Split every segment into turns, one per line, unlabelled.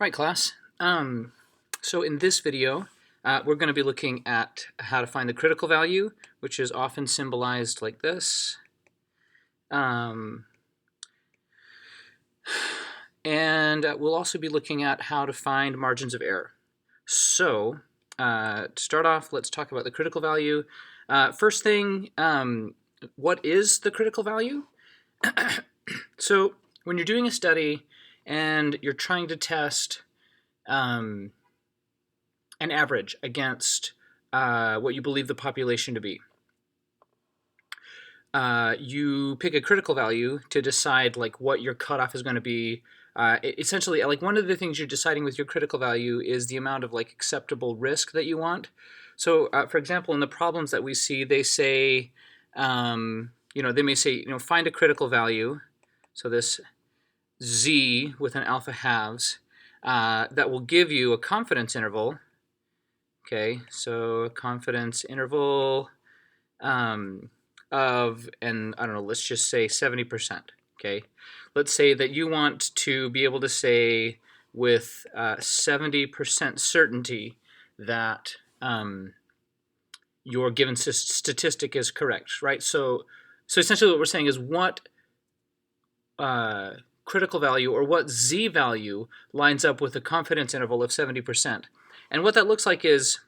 Right, class. So in this video, we're going to be looking at how to find the critical value, which is often symbolized like this. And we'll also be looking at how to find margins of error. So to start off, let's talk about the critical value. First thing, what is the critical value? So when you're doing a study and you're trying to test an average against what you believe the population to be, you pick a critical value to decide like what your cutoff is going to be. Essentially, like one of the things you're deciding with your critical value is the amount of like acceptable risk that you want. So, for example, in the problems that we see, they say, they may say, find a critical value. So this z with an alpha halves that will give you a confidence interval. Okay, so a confidence interval of, and I don't know, let's just say 70%. Okay, let's say that you want to be able to say with 70% certainty that your given statistic is correct, right? So essentially what we're saying is what critical value or what z value lines up with a confidence interval of 70%. And what that looks like is,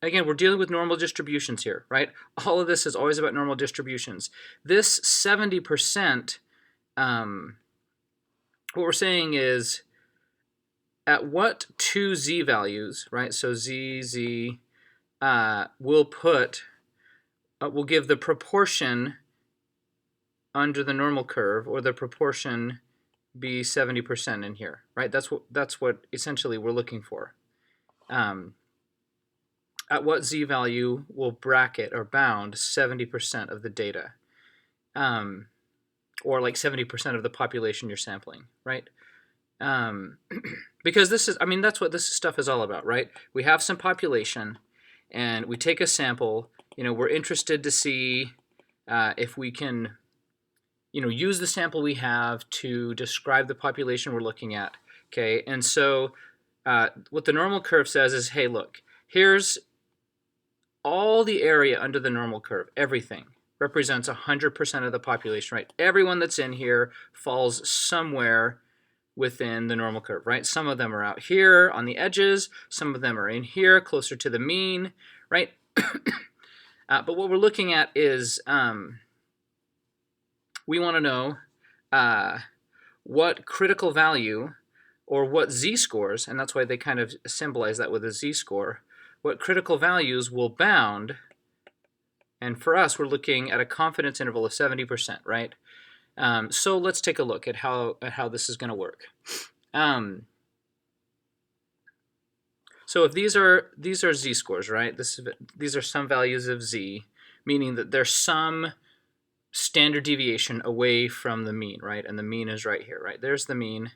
again, we're dealing with normal distributions here, right? All of this is always about normal distributions. This 70%, what we're saying is at what two z values, right? So z, we'll give the proportion under the normal curve, or the proportion be 70% in here, right? That's what essentially we're looking for. At what z value will bracket or bound 70% of the data, or like 70% of the population you're sampling, right? Because this is, that's what this stuff is all about, right? We have some population, and we take a sample. We're interested to see if we can, use the sample we have to describe the population we're looking at. Okay, and so what the normal curve says is, hey, look, here's all the area under the normal curve, everything represents 100% of the population, right? Everyone that's in here falls somewhere within the normal curve, right? Some of them are out here on the edges, some of them are in here closer to the mean, right? But what we're looking at is we want to know what critical value or what z-scores, and that's why they kind of symbolize that with a z-score, what critical values will bound. And for us, we're looking at a confidence interval of 70%, right? So let's take a look at how this is going to work. So if these are z-scores, right? These are some values of z, meaning that there's some standard deviation away from the mean, right? And the mean is right here, right? There's the mean,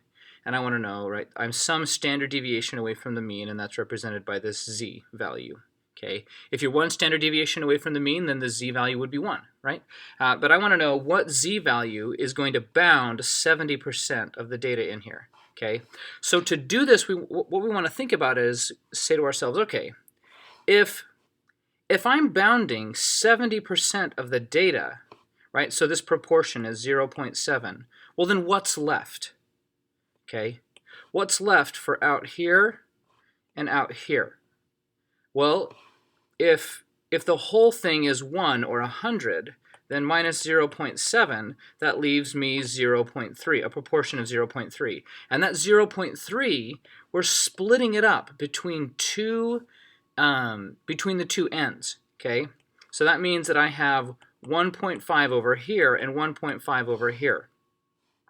and I want to know, right? I'm some standard deviation away from the mean, and that's represented by this z value. Okay, if you're one standard deviation away from the mean, then the z value would be 1, right? But I want to know what z value is going to bound 70% of the data in here. Okay, so to do this, what we want to think about is say to ourselves, okay, if I'm bounding 70% of the data, right? So this proportion is 0.7. Well, then what's left? Okay, what's left for out here and out here? Well, if the whole thing is 1 or 100, then minus 0.7, that leaves me 0.3, a proportion of 0.3. And that 0.3, we're splitting it up between the two ends, okay? So that means that I have 1.5 over here and 1.5 over here,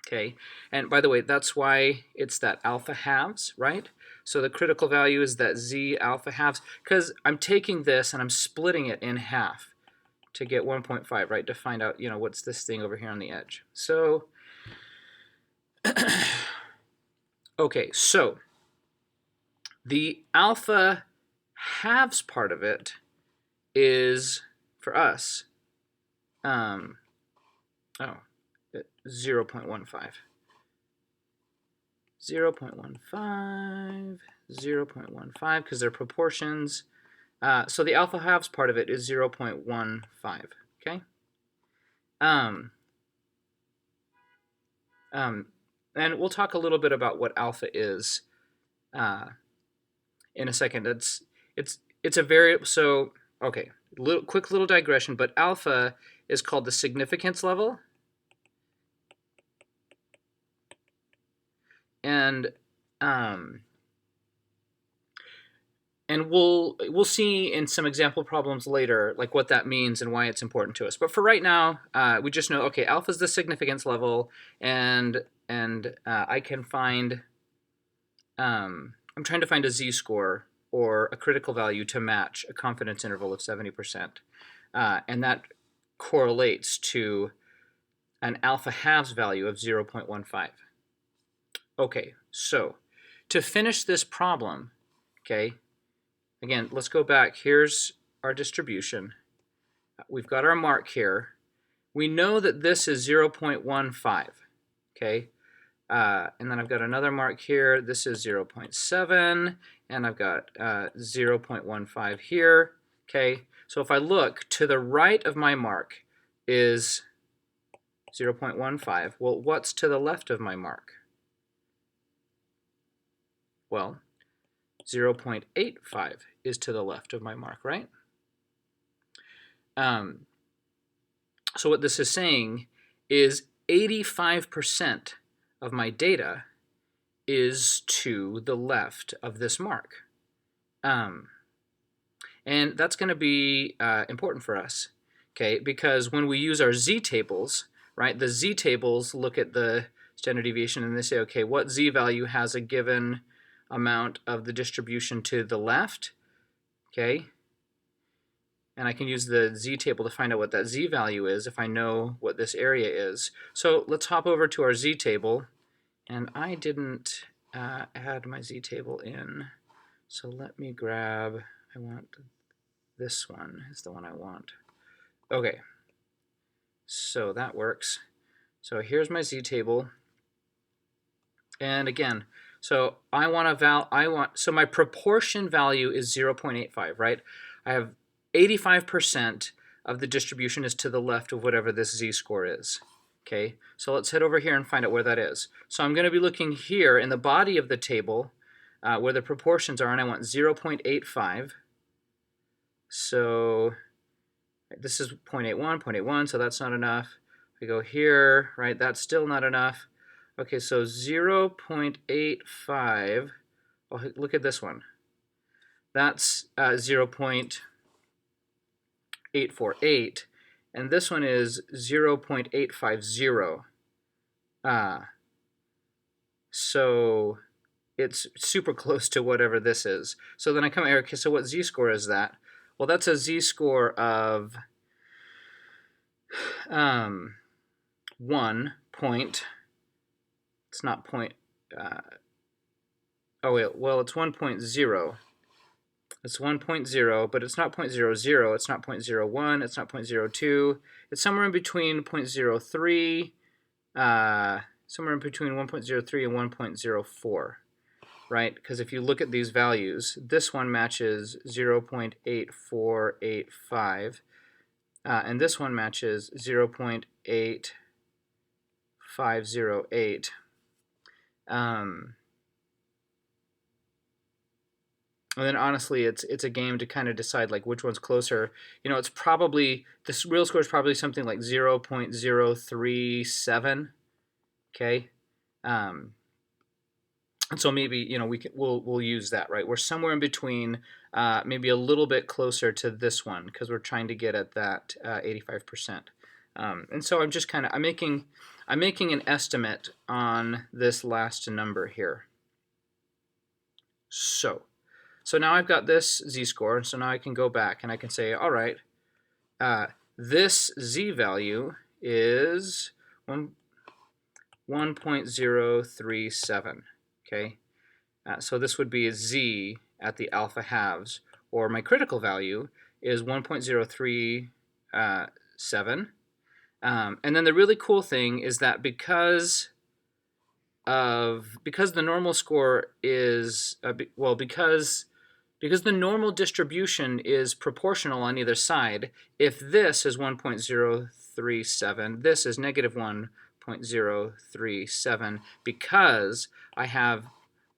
okay? And by the way, that's why it's that alpha halves, right? So the critical value is that z alpha halves, because I'm taking this and I'm splitting it in half to get 1.5, right, to find out, what's this thing over here on the edge. So, okay, so the alpha halves part of it is, for us, 0.15. 0.15, 0.15, because they're proportions. So the alpha halves part of it is 0.15, okay? And we'll talk a little bit about what alpha is in a second. It's a very, so, okay, quick little digression, but alpha is called the significance level. And we'll see in some example problems later like what that means and why it's important to us. But for right now, we just know, okay, alpha is the significance level, and I can find, I'm trying to find a z-score or a critical value to match a confidence interval of 70%. And that correlates to an alpha halves value of 0.15. Okay, so to finish this problem, okay, again, let's go back. Here's our distribution. We've got our mark here. We know that this is 0.15, okay? And then I've got another mark here. This is 0.7, and I've got 0.15 here, okay? So if I look, to the right of my mark is 0.15. Well, what's to the left of my mark? Well, 0.85 is to the left of my mark, right? So what this is saying is 85% of my data is to the left of this mark. And that's going to be important for us, okay? Because when we use our z-tables, right, the z-tables look at the standard deviation and they say, okay, what z-value has a given amount of the distribution to the left, okay? And I can use the z-table to find out what that z-value is if I know what this area is. So let's hop over to our z-table, and I didn't add my z-table in. So let me grab, I want this one is the one I want. Okay, so that works. So here's my z-table, and again, so so my proportion value is 0.85, right? I have 85% of the distribution is to the left of whatever this z-score is. Okay, so let's head over here and find out where that is. So I'm going to be looking here in the body of the table where the proportions are, and I want 0.85. So this is 0.81, 0.81, so that's not enough. I go here, right, that's still not enough. Okay, so 0.85, oh, look at this one. That's 0.848, and this one is 0.850. So it's super close to whatever this is. So then I come here, okay, so what z-score is that? Well, that's a z-score of 1 point, it's not point, oh wait, well it's 1.0. It's 1.0, but it's not 0.00, it's not 0.01, it's not 0.02. It's somewhere in between 0.03, somewhere in between 1.03 and 1.04, right? Because if you look at these values, this one matches 0.8485, and this one matches 0.8508. And then honestly, it's a game to kind of decide like which one's closer. You know, it's probably, this real score is probably something like 0.037. Okay, and so maybe, you know, we'll use that, right? We're somewhere in between, maybe a little bit closer to this one because we're trying to get at that 85%. And so I'm just kind of I'm making an estimate on this last number here. So now I've got this z-score, and so now I can go back and I can say, all right, this z-value is 1.037, okay? So this would be a z at the alpha halves, or my critical value is 1.037. And then the really cool thing is that because because the normal score is because the normal distribution is proportional on either side. If this is 1.037, this is negative 1.037 because I have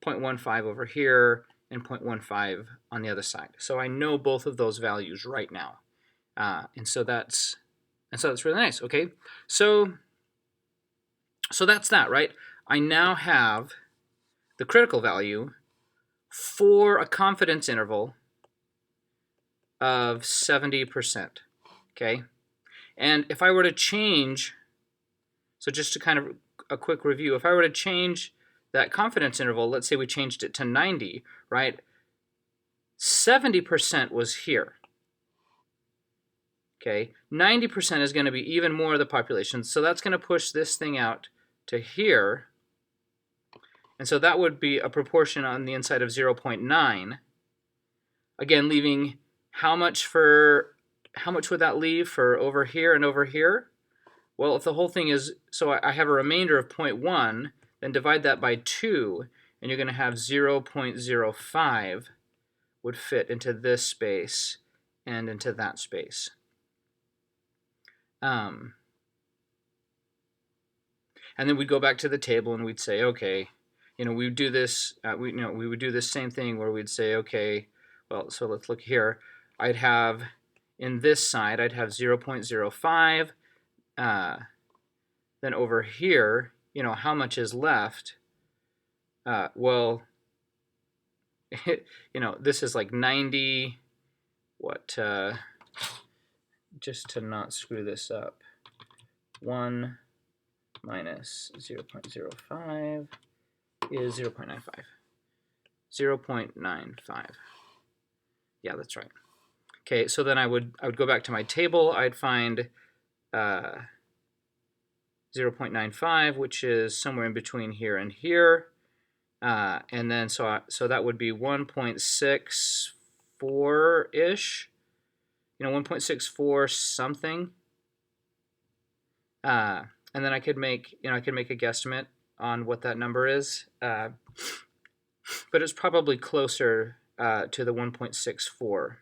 0.15 over here and 0.15 on the other side. So I know both of those values right now, and so that's really nice. Okay, so that's that, right? I now have the critical value for a confidence interval of 70%, okay? And if I were to change, so just to kind of a quick review, if I were to change that confidence interval, let's say we changed it to 90, right? 70% was here, okay? 90% is going to be even more of the population, so that's going to push this thing out to here. And so that would be a proportion on the inside of 0.9. Again, leaving how much would that leave for over here and over here? Well, if the whole thing is, so I have a remainder of 0.1, then divide that by 2, and you're going to have 0.05 would fit into this space and into that space. And then we'd go back to the table and we'd say, okay, we would do this. We would do this same thing where we'd say, okay, well, so let's look here. I'd have in this side, I'd have 0.05. Then over here, how much is left? Well, this is like 90. What? Just to not screw this up, 1 minus 0.05 is 0.95. 0.95. Yeah, that's right. Okay, so then I would go back to my table. I'd find 0.95, which is somewhere in between here and here, and then so that would be 1.64-ish. 1.64 something. And then I could make a guesstimate on what that number is, but it's probably closer to the 1.64.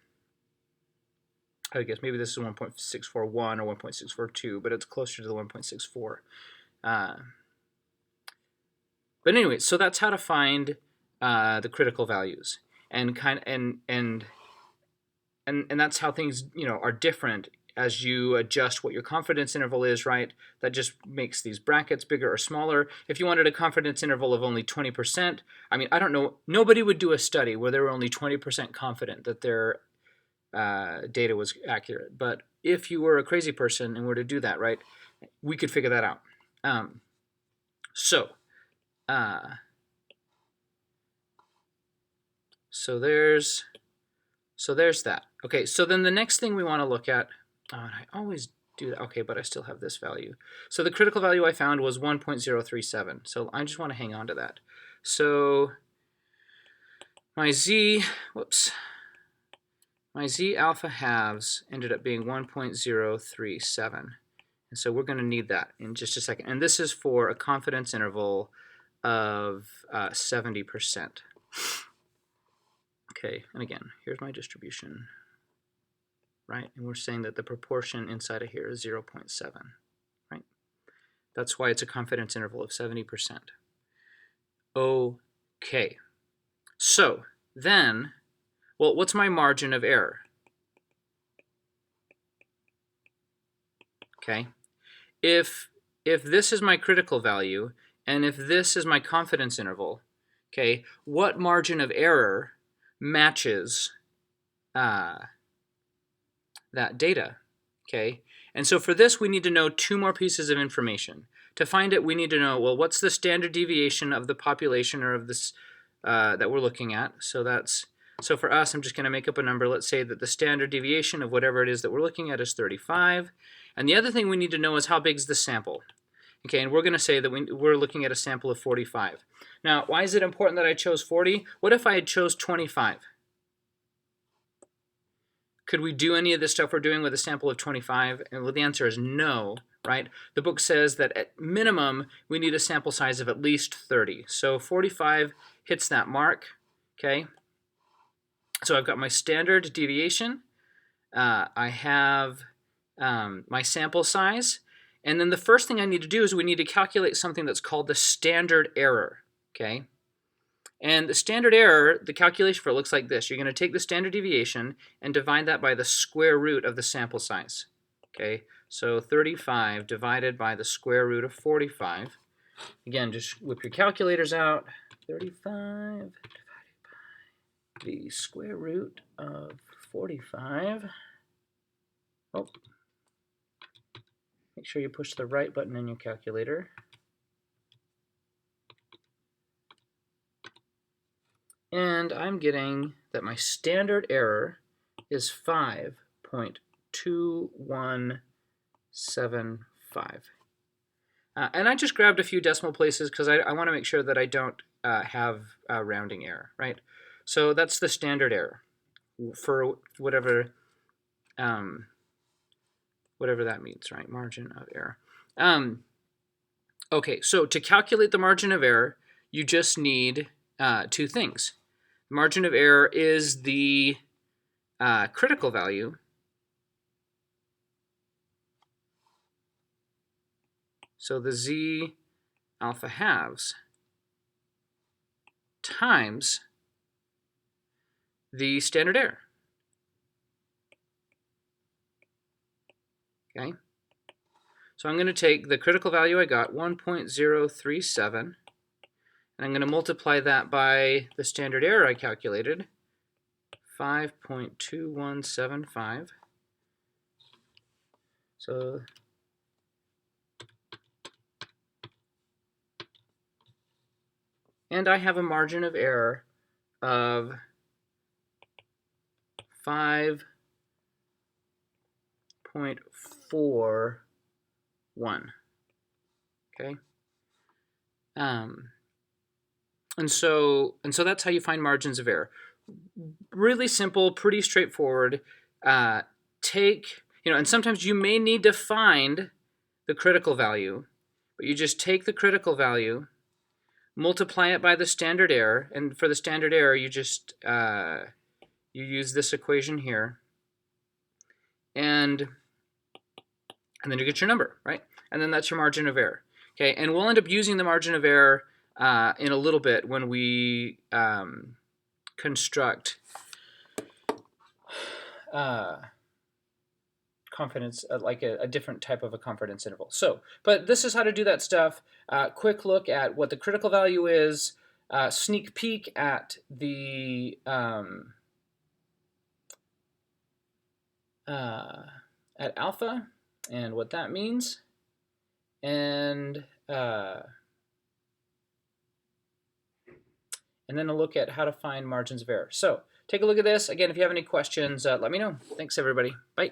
I guess maybe this is 1.641 or 1.642, but it's closer to the 1.64. But anyway, so that's how to find the critical values, and that's how things are different as you adjust what your confidence interval is, right? That just makes these brackets bigger or smaller. If you wanted a confidence interval of only 20%, I mean, I don't know, nobody would do a study where they were only 20% confident that their data was accurate. But if you were a crazy person and were to do that, right, we could figure that out. So there's that. Okay, so then the next thing we want to look at, and I always do that, okay, but I still have this value. So the critical value I found was 1.037, so I just want to hang on to that. So my z alpha halves ended up being 1.037, and so we're going to need that in just a second. And this is for a confidence interval of 70%. Okay, and again, here's my distribution, right? And we're saying that the proportion inside of here is 0.7, right? That's why it's a confidence interval of 70%. Okay, so then, well, what's my margin of error? Okay, if this is my critical value, and if this is my confidence interval, okay, what margin of error matches that data? Okay, and so for this we need to know two more pieces of information. To find it, we need to know, well, what's the standard deviation of the population or of this that we're looking at? So for us, I'm just going to make up a number. Let's say that the standard deviation of whatever it is that we're looking at is 35. And the other thing we need to know is how big is the sample. Okay, and we're going to say that we're looking at a sample of 45. Now, why is it important that I chose 40? What if I had chose 25? Could we do any of this stuff we're doing with a sample of 25? And well, the answer is no, right? The book says that at minimum, we need a sample size of at least 30. So 45 hits that mark, okay? So I've got my standard deviation. I have my sample size. And then the first thing I need to do is we need to calculate something that's called the standard error, okay? And the standard error, the calculation for it looks like this. You're going to take the standard deviation and divide that by the square root of the sample size. Okay, so 35 divided by the square root of 45. Again, just whip your calculators out. 35 divided by the square root of 45. Oh, make sure you push the right button in your calculator. And I'm getting that my standard error is 5.2175. And I just grabbed a few decimal places because I want to make sure that I don't have a rounding error, right? So that's the standard error for whatever that means, right? Margin of error. Okay, so to calculate the margin of error, you just need two things. Margin of error is the critical value so the z alpha halves times the standard error. Okay, so I'm going to take the critical value I got, 1.037, and I'm going to multiply that by the standard error I calculated, 5.2175. So and I have a margin of error of 5.41. Okay. And so that's how you find margins of error. Really simple, pretty straightforward. And sometimes you may need to find the critical value, but you just take the critical value, multiply it by the standard error, and for the standard error, you just you use this equation here, and then you get your number, right? And then that's your margin of error. Okay, and we'll end up using the margin of error in a little bit when we construct confidence, like a different type of a confidence interval. So, but this is how to do that stuff. Quick look at what the critical value is, sneak peek at the at alpha and what that means, and then a look at how to find margins of error. So take a look at this. Again, if you have any questions, let me know. Thanks, everybody. Bye.